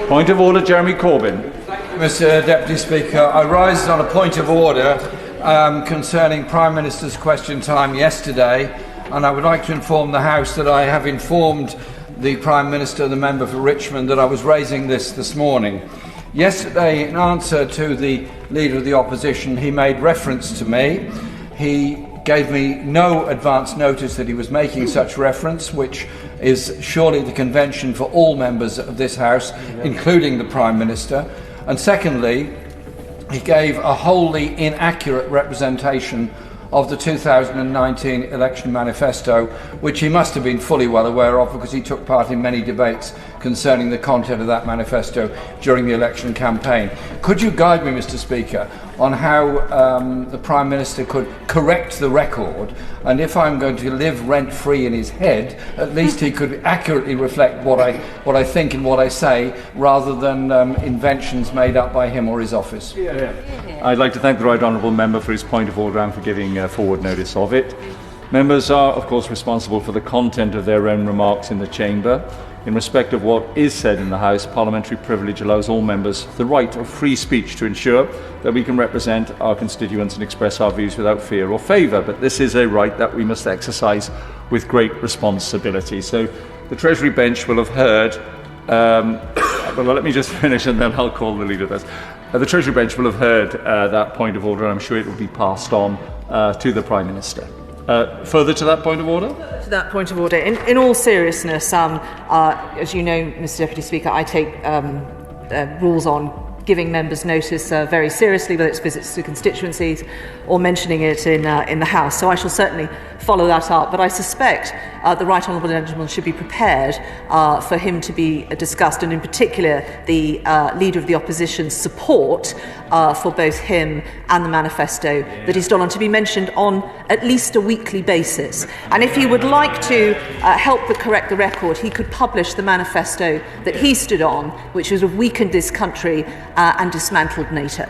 Point of order, Jeremy Corbyn. Mr Deputy Speaker, I rise on a point of order concerning Prime Minister's question time yesterday, and I would like to inform the House that I have informed the Prime Minister, the member for Richmond, that I was raising this morning. Yesterday, in answer to the Leader of the Opposition, he made reference to me. He gave me no advance notice that he was making such reference, which is surely the convention for all members of this House, including the Prime Minister. And secondly, he gave a wholly inaccurate representation of the 2019 election manifesto, which he must have been fully well aware of because he took part in many debates concerning the content of that manifesto during the election campaign. Could you guide me, Mr Speaker, on how the Prime Minister could correct the record, and if I'm going to live rent-free in his head, at least he could accurately reflect what I think and what I say, rather than inventions made up by him or his office? I'd like to thank the Right Honourable Member for his point of order and for giving forward notice of it. Members are, of course, responsible for the content of their own remarks in the Chamber. In respect of what is said in the House, parliamentary privilege allows all members the right of free speech to ensure that we can represent our constituents and express our views without fear or favour. But this is a right that we must exercise with great responsibility. So the Treasury bench will have heard, well, let me just finish and then I'll call the Leader of this. The Treasury bench will have heard that point of order, and I'm sure it will be passed on to the Prime Minister. Further to that point of order? To that point of order, in all seriousness, as you know, Mr Deputy Speaker, I take rules on giving members notice very seriously, whether it's visits to constituencies or mentioning it in the House. So I shall certainly follow that up. But I suspect the Right Honourable Gentleman should be prepared for him to be discussed, and in particular the Leader of the Opposition's support for both him and the manifesto that he stood on, to be mentioned on at least a weekly basis. And if he would like to help correct the record, he could publish the manifesto that he stood on, which would have weakened this country and dismantled NATO.